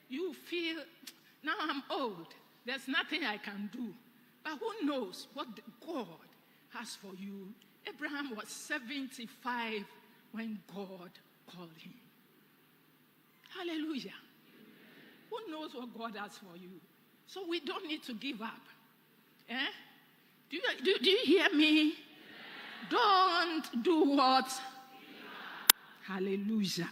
you feel, now I'm old, there's nothing I can do. But who knows what God has for you? Abraham was 75 when God called him. Hallelujah. Who knows what God has for you? So we don't need to give up. Eh? Do you hear me? Don't do what? Hallelujah.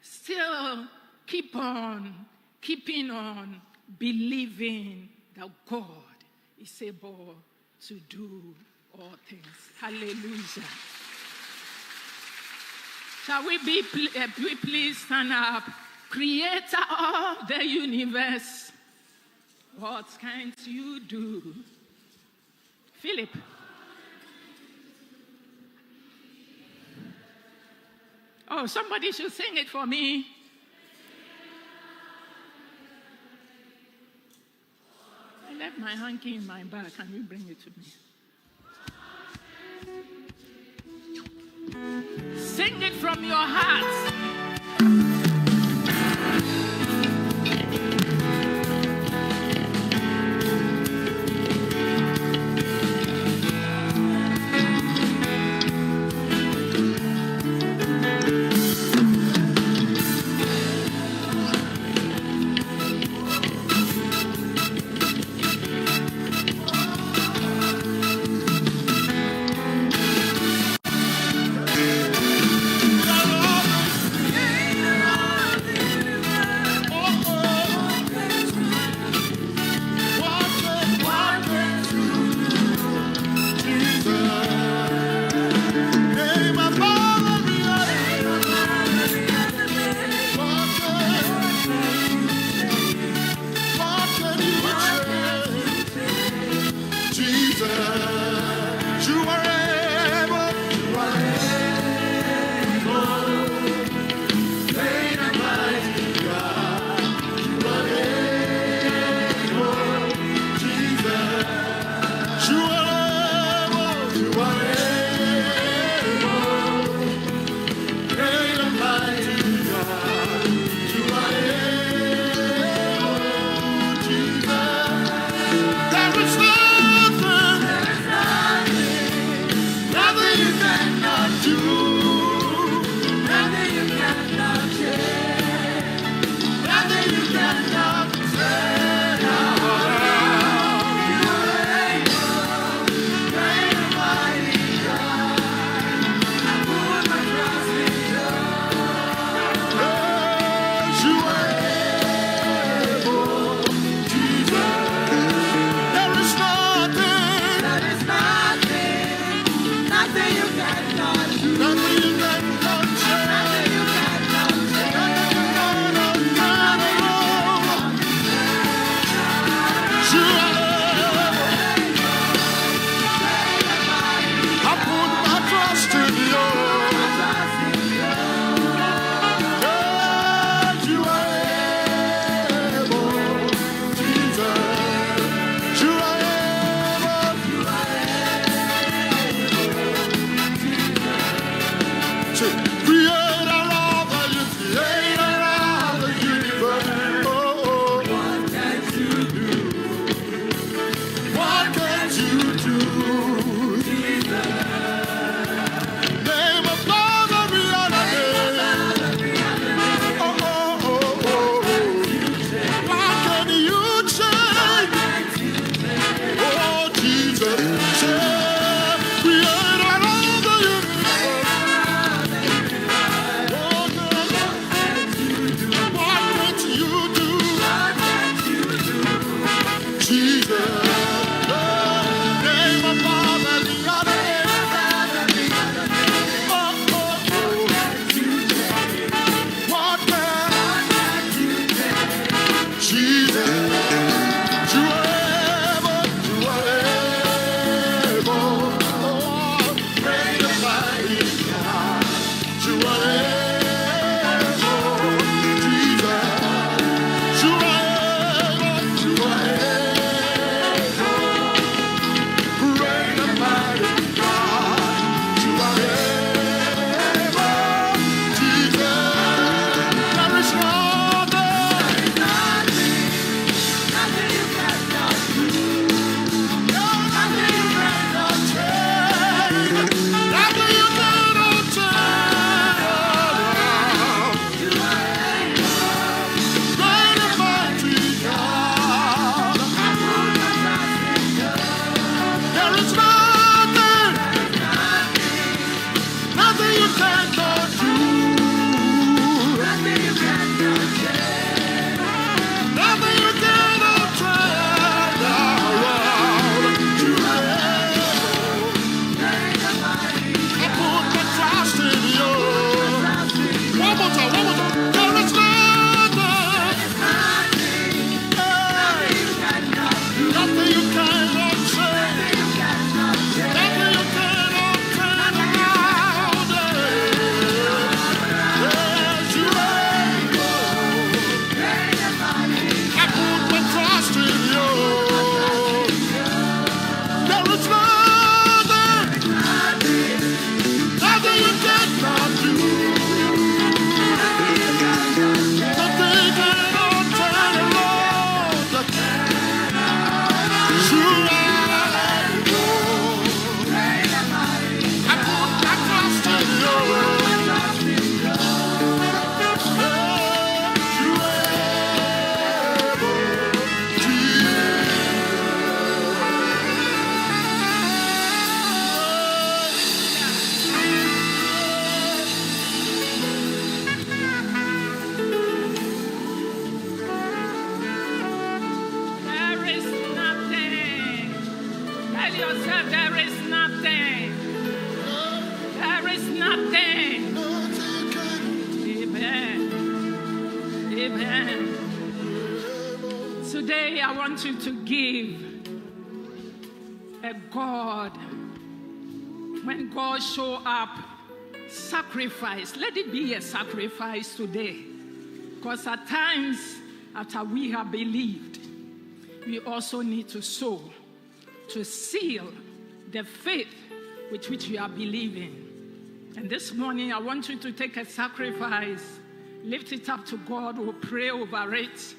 Still keeping on believing that God is able to do all things. Hallelujah. Shall we please stand up? Creator of the universe, what can't you do? Philip. Oh, somebody should sing it for me. I left my hanky in my bag. Can you bring it to me? Sing it from your heart. Amen. Today I want you to give a God, when God show up, sacrifice. Let it be a sacrifice today. Because at times, after we have believed, we also need to sow, to seal the faith with which we are believing. And this morning, I want you to take a sacrifice, lift it up to God, we'll pray over it,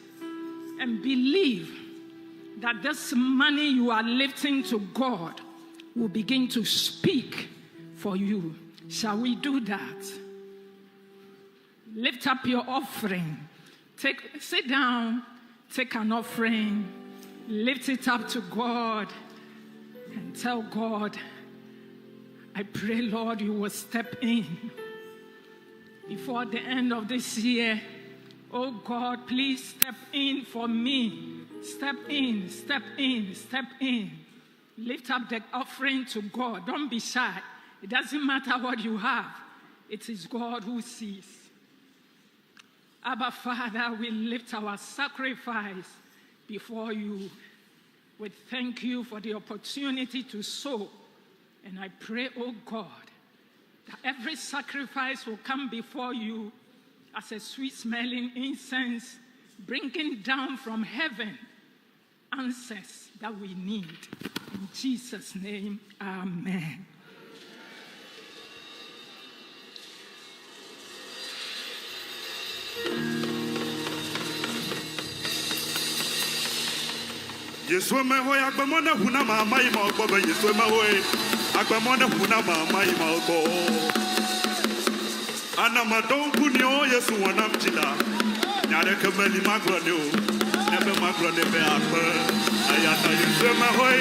and believe that this money you are lifting to God will begin to speak for you. Shall we do that? Lift up your offering. Sit down, take an offering, lift it up to God, and tell God, I pray, Lord, you will step in before the end of this year. Oh God, please step in for me. Step in, step in, step in. Lift up the offering to God. Don't be shy. It doesn't matter what you have. It is God who sees. Abba, Father, we lift our sacrifice before you. We thank you for the opportunity to sow. And I pray, oh God, that every sacrifice will come before you as a sweet-smelling incense, bringing down from heaven answers that we need. In Jesus' name, amen. Yesweme hoy agbamona huna mama ima ogbo yesweme hoy agbamona huna mama ima ogbo ana madon kunyo yesu wonam jida nyare kemeli magrone o nebe magrone be akpe ayata yesweme hoy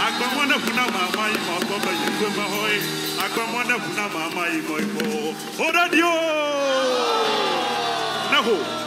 agbamona huna mama ima ogbo yesweme hoy agbamona huna mama ima ogbo oradio naho.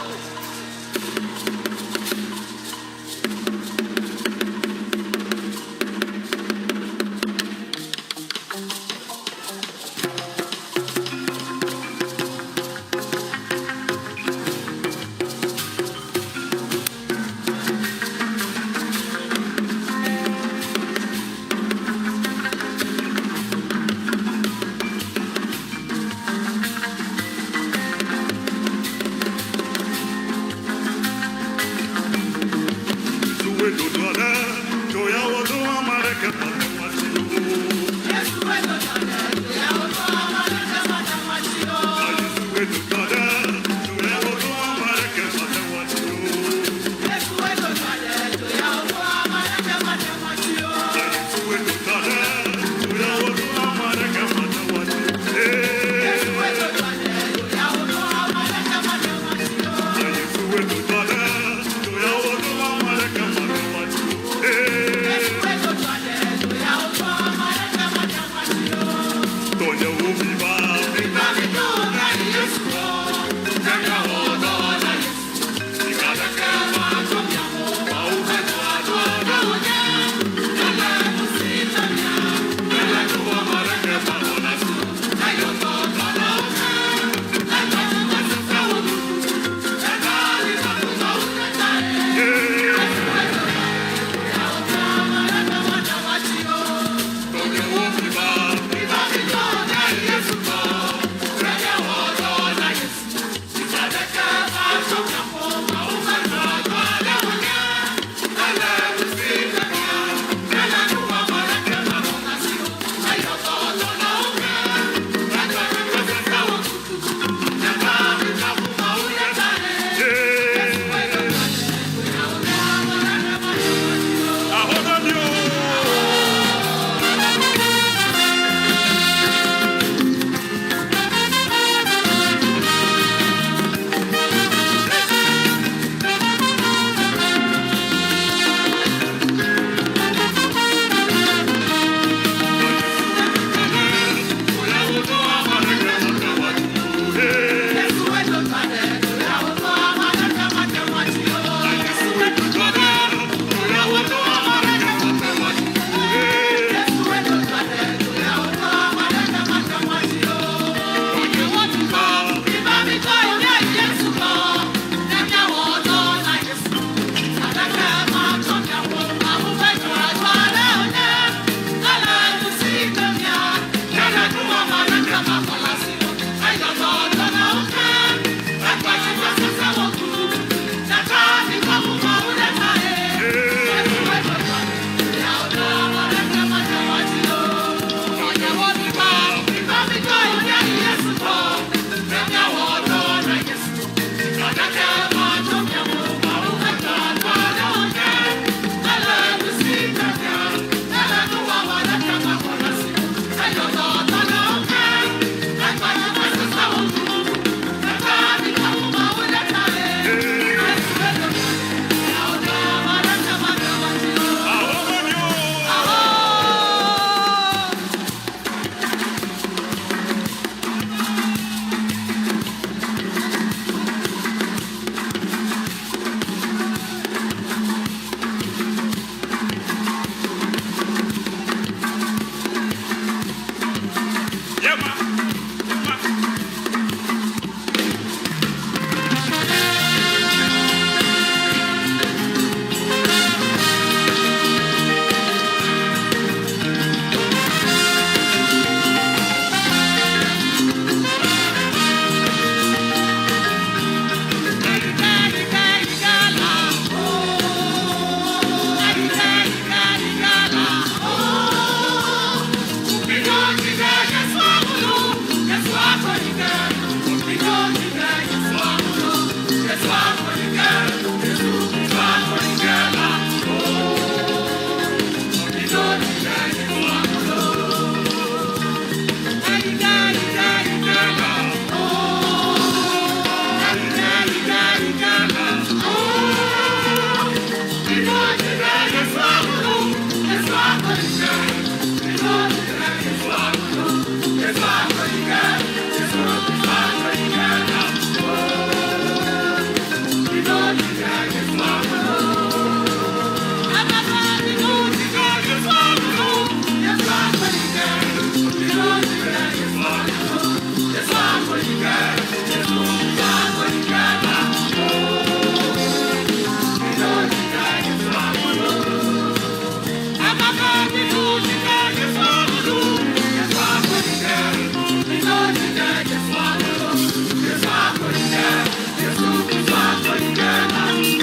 Yes,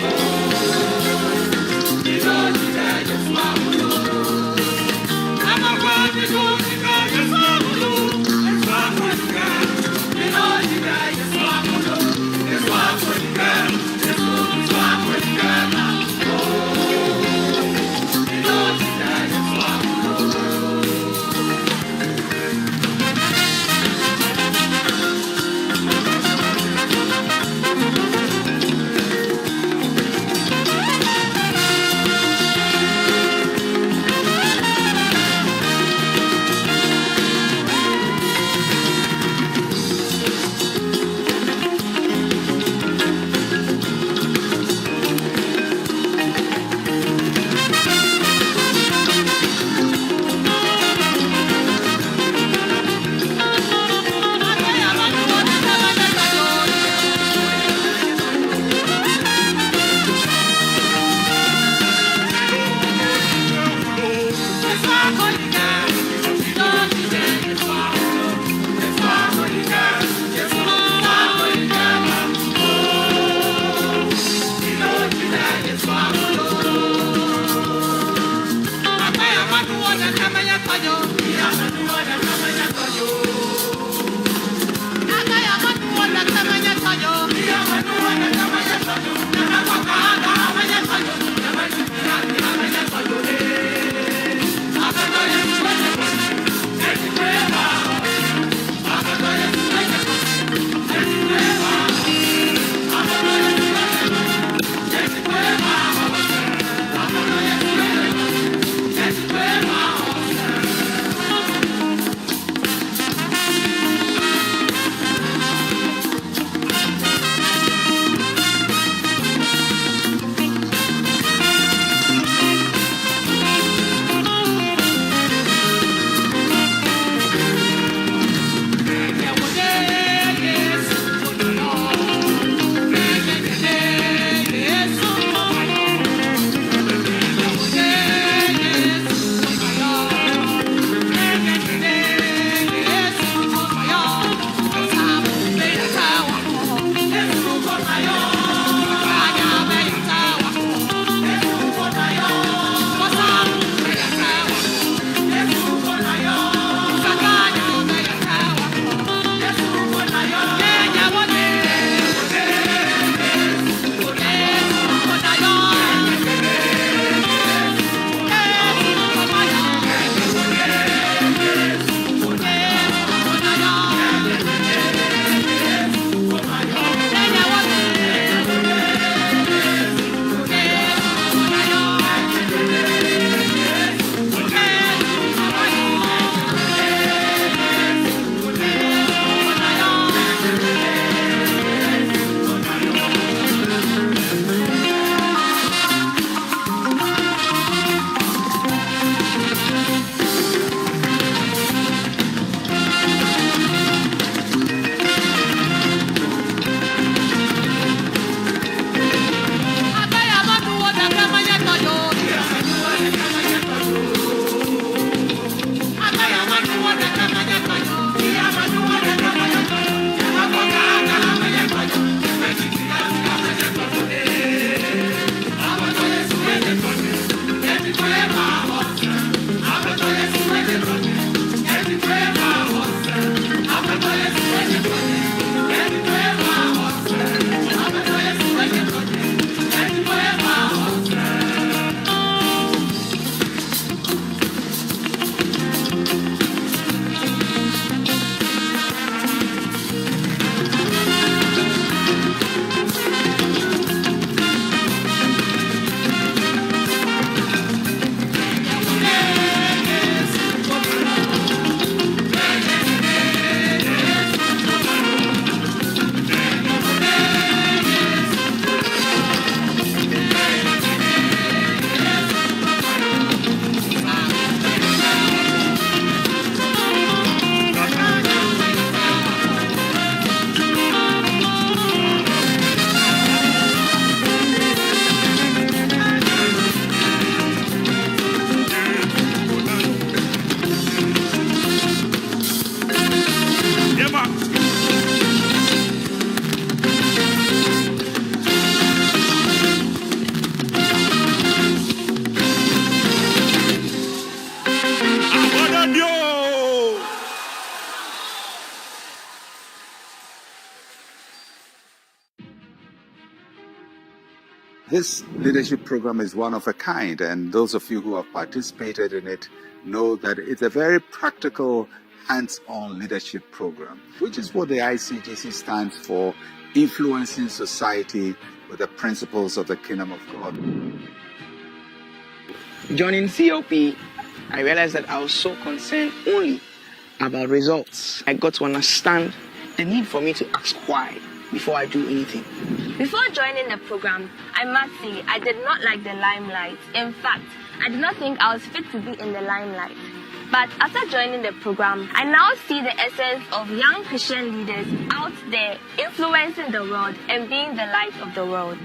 This leadership program is one of a kind, and those of you who have participated in it know that it's a very practical, hands-on leadership program, which is what the ICGC stands for, influencing society with the principles of the kingdom of God. Joining COP, I realized that I was so concerned only about results. I got to understand the need for me to ask why before I do anything. Before joining the program, I must say I did not like the limelight. In fact, I did not think I was fit to be in the limelight. But after joining the program, I now see the essence of young Christian leaders out there influencing the world and being the light of the world.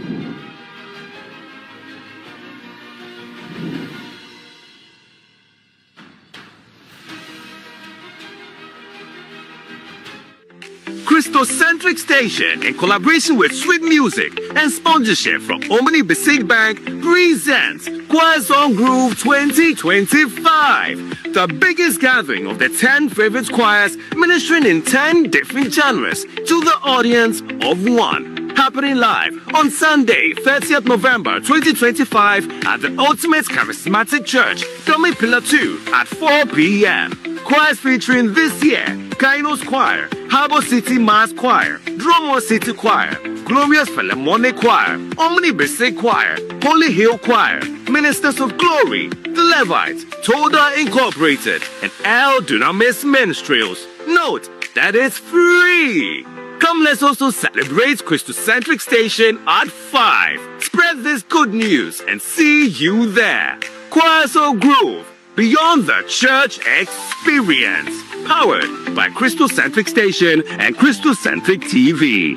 Christocentric Station, in collaboration with Sweet Music and sponsorship from Omni Basic Bank, presents Choir Song Groove 2025, the biggest gathering of the 10 favorite choirs ministering in 10 different genres to the audience of one. Happening live on Sunday, 30th November 2025 at the Ultimate Charismatic Church, Dummy Pillar 2 at 4 p.m. Choirs featuring this year: Kainos Choir, Harbour City Mass Choir, Drummoor City Choir, Glorious Philemonic Choir, Omni Basic Choir, Holy Hill Choir, Ministers of Glory, The Levites, Toda Incorporated, and El Dunamis Minstrels. Note that it's free. Come, let's also celebrate Christocentric Station at 5. Spread this good news and see you there. Choir Song Groove, beyond the church experience. Powered by Christocentric Station and Christocentric TV.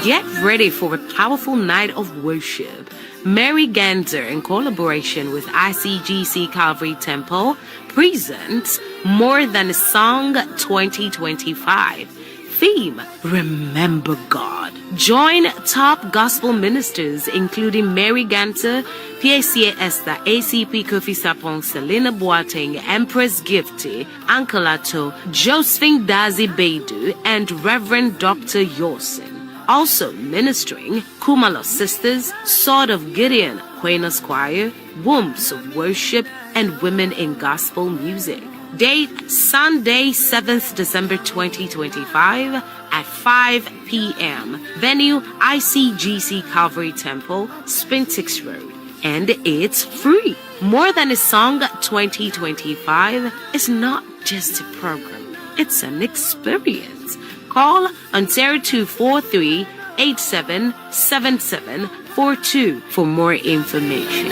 Get ready for a powerful night of worship. Mary Ganser, in collaboration with ICGC Calvary Temple, presents More Than a Song 2025. Theme: Remember God. Join top gospel ministers including Mary Ganser, PACA Esther, ACP Kofi Sapong, Selena Boateng, Empress Gifty, Uncle Ato, Josephine Dazi Beidu, and Reverend Dr. Yorson. Also ministering Kumalo Sisters, Sword of Gideon, Queen's Choir, Wombs of Worship, and Women in Gospel Music. Date: Sunday, 7th December 2025 at 5 p.m. Venue: ICGC Calvary Temple, Spintex Road. And it's free. More Than a Song 2025 is not just a program, it's an experience. Call on 0243-877742 for more information.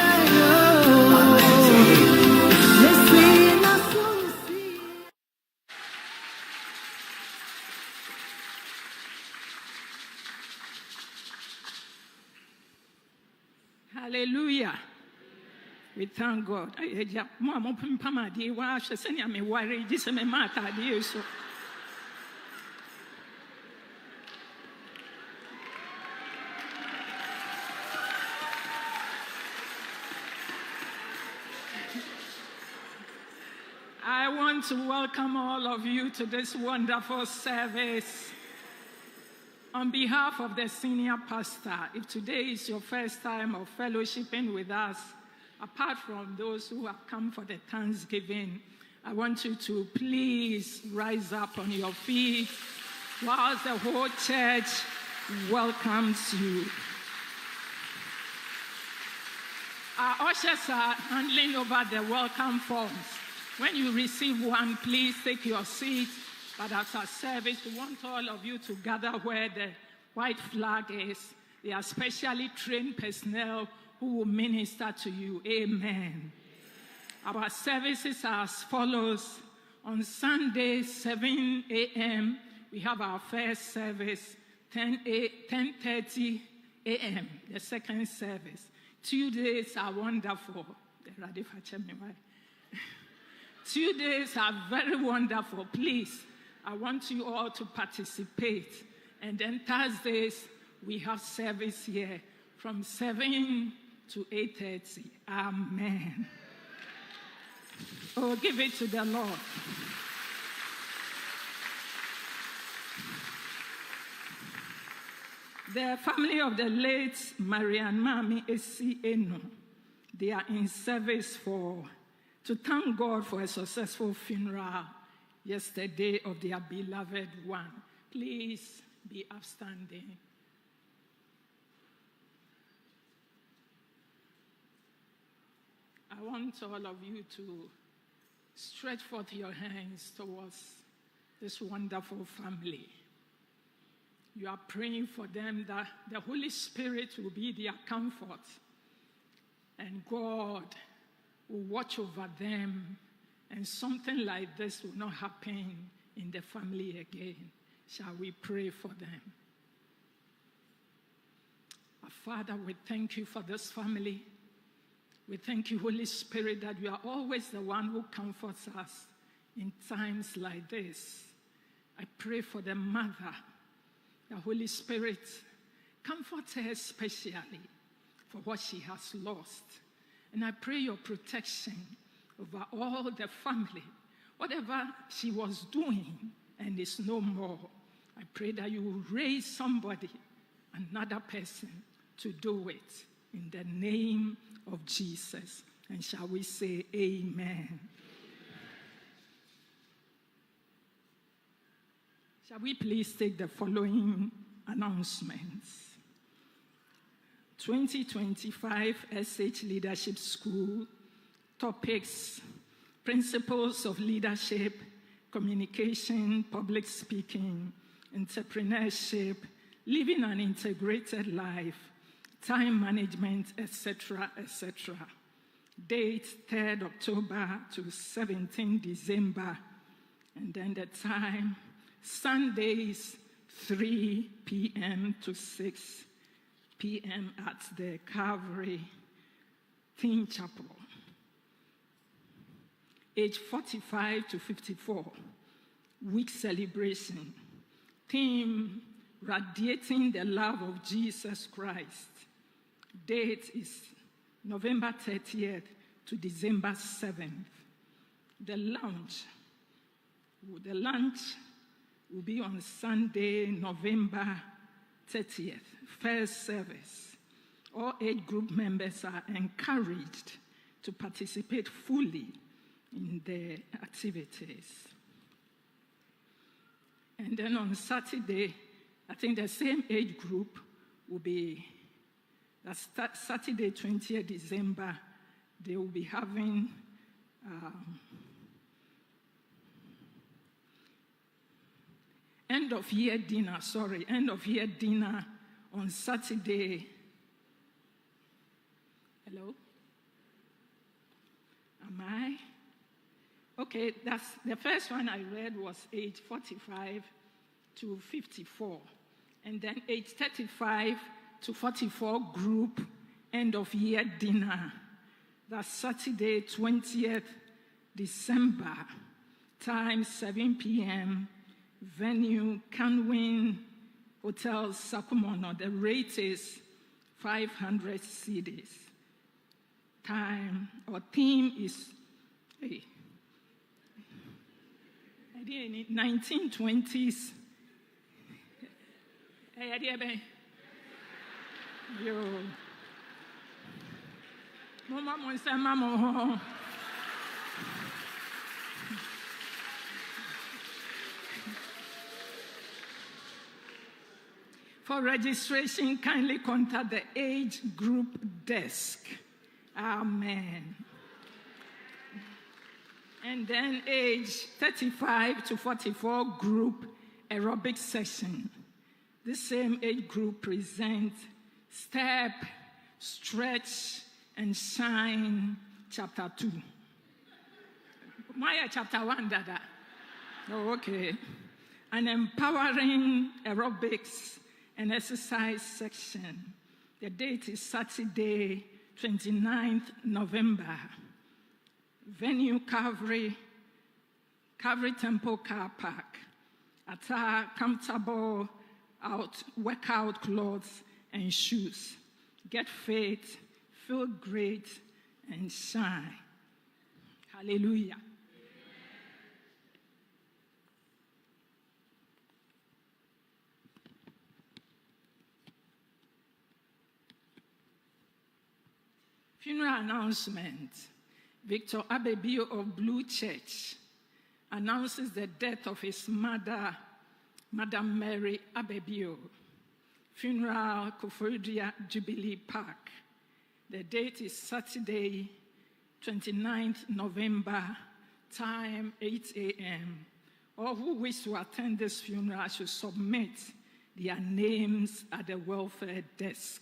Hallelujah. We thank God. I want to welcome all of you to this wonderful service. On behalf of the senior pastor, if today is your first time of fellowshipping with us, apart from those who have come for the Thanksgiving, I want you to please rise up on your feet whilst the whole church welcomes you. Our ushers are handing over the welcome forms. When you receive one, please take your seat. But after service, we want all of you to gather where the white flag is. They are specially trained personnel who will minister to you. Amen. Our services are as follows. On Sunday, 7 a.m., we have our first service. 10:30 a.m., the second service. Tuesdays are wonderful. Tuesdays are very wonderful. Please, I want you all to participate. And then Thursdays, we have service here from 7 to 8:30. Amen. Oh, give it to the Lord. The family of the late Marian Mami Esi Eno, they are in service to thank God for a successful funeral yesterday of their beloved one. Please be upstanding. I want all of you to stretch forth your hands towards this wonderful family. You are praying for them that the Holy Spirit will be their comfort and God will watch over them and something like this will not happen in the family again. Shall we pray for them? Our Father, we thank you for this family. We thank you, Holy Spirit, that you are always the one who comforts us in times like this. I pray for the mother. The Holy Spirit, comfort her especially for what she has lost. And I pray your protection over all the family. Whatever she was doing and is no more, I pray that you will raise somebody, another person, to do it in the name of Jesus. And shall we say amen? Shall we please take the following announcements? 2025 SH Leadership School topics: Principles of Leadership, Communication, Public Speaking, Entrepreneurship, Living an Integrated Life, Time Management, etc., etc. Date 3rd October to 17 December, and then the time, Sundays, 3 p.m. to 6 p.m. at the Calvary Teen Chapel. Age 45 to 54, week celebration. Theme, Radiating the Love of Jesus Christ. Date is November 30th to December 7th. The lunch will be on Sunday, November 30th, first service. All age group members are encouraged to participate fully in the activities. And then on Saturday, I think the same age group will be, that's Saturday, 20th December, they will be having end of year dinner on Saturday. Hello? Am I? Okay, that's the first one I read was age 45 to 54. And then age 35 to 44 group end of year dinner. That's Saturday, 20th December. Time 7 p.m. Venue, Canwin Hotel, Sakumono. The rate is 500 cedis. Time or theme is 1920s. Yo. Mama. For registration, kindly contact the age group desk. Amen. And then age 35 to 44 group aerobic session. The same age group presents Step, Stretch, and Shine, Chapter 2. Maya Chapter 1, Dada. Oh, okay. An empowering aerobics and exercise section. The date is Saturday, 29th November. Venue Calvary Temple Car Park. Attire comfortable workout clothes and shoes. Get fit, feel great, and shine. Hallelujah. Funeral announcement. Victor Abebio of Blue Church announces the death of his mother, Madam Mary Abebio. Funeral, Koforidua Jubilee Park. The date is Saturday, 29th November, time 8 a.m. All who wish to attend this funeral should submit their names at the welfare desk.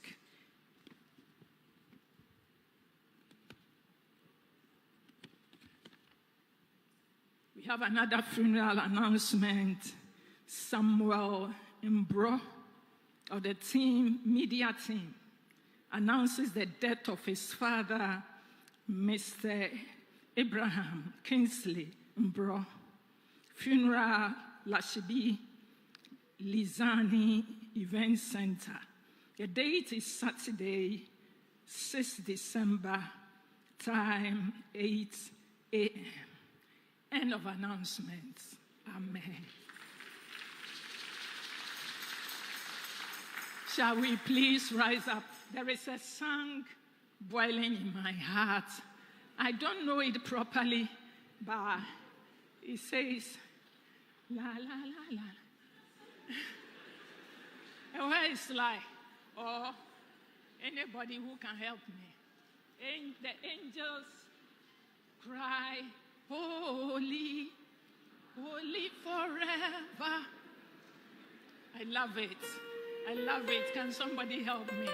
We have another funeral announcement. Samuel Mbro of the media team announces the death of his father, Mr. Abraham Kingsley Mbro. Funeral, Lashibi Lizani Event Center. The date is Saturday, 6 December, time 8 a.m. End of announcements. Amen. Shall we please rise up? There is a song boiling in my heart. I don't know it properly, but it says, la, la, la, la. And where is like, or anybody who can help me? And the angels cry, holy, holy forever. I love it. I love it. Can somebody help me?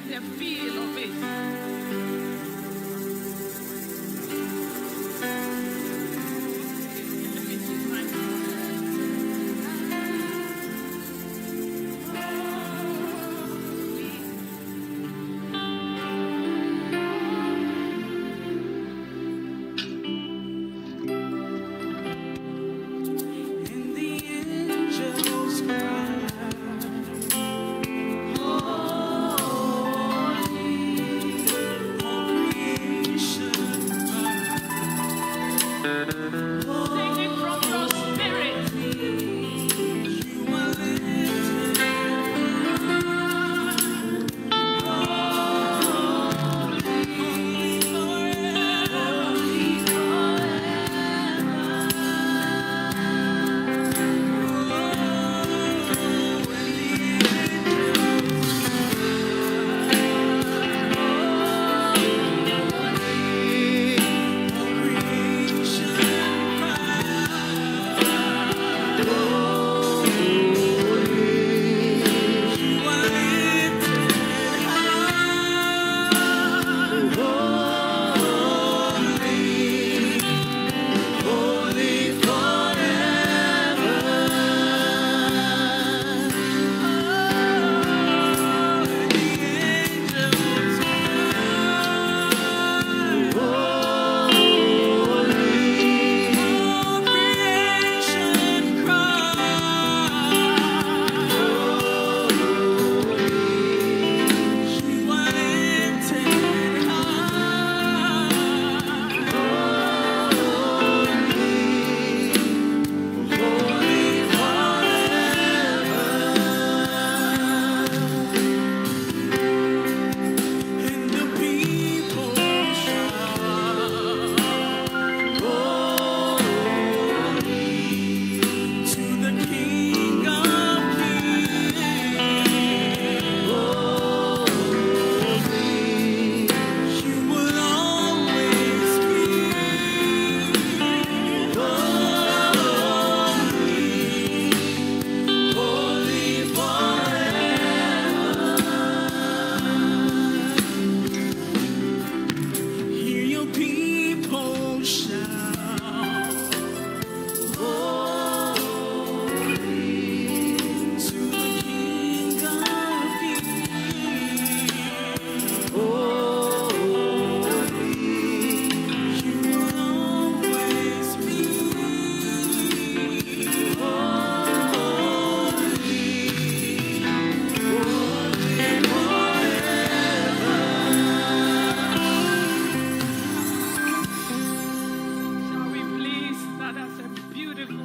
The feel of it.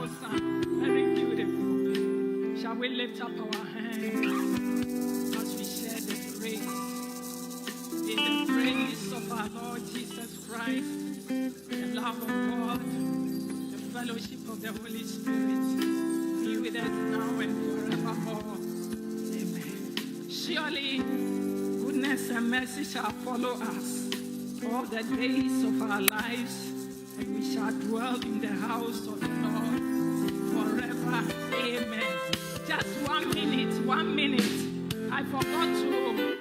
awesome, very beautiful. Shall we lift up our hands as we share the praise? In the praise of our Lord Jesus Christ, the love of God, the fellowship of the Holy Spirit, be with us now and forevermore. Amen. Surely, goodness and mercy shall follow us all the days of our lives, and we shall dwell in the house of the Lord forever. Amen. Just 1 minute, 1 minute. I forgot to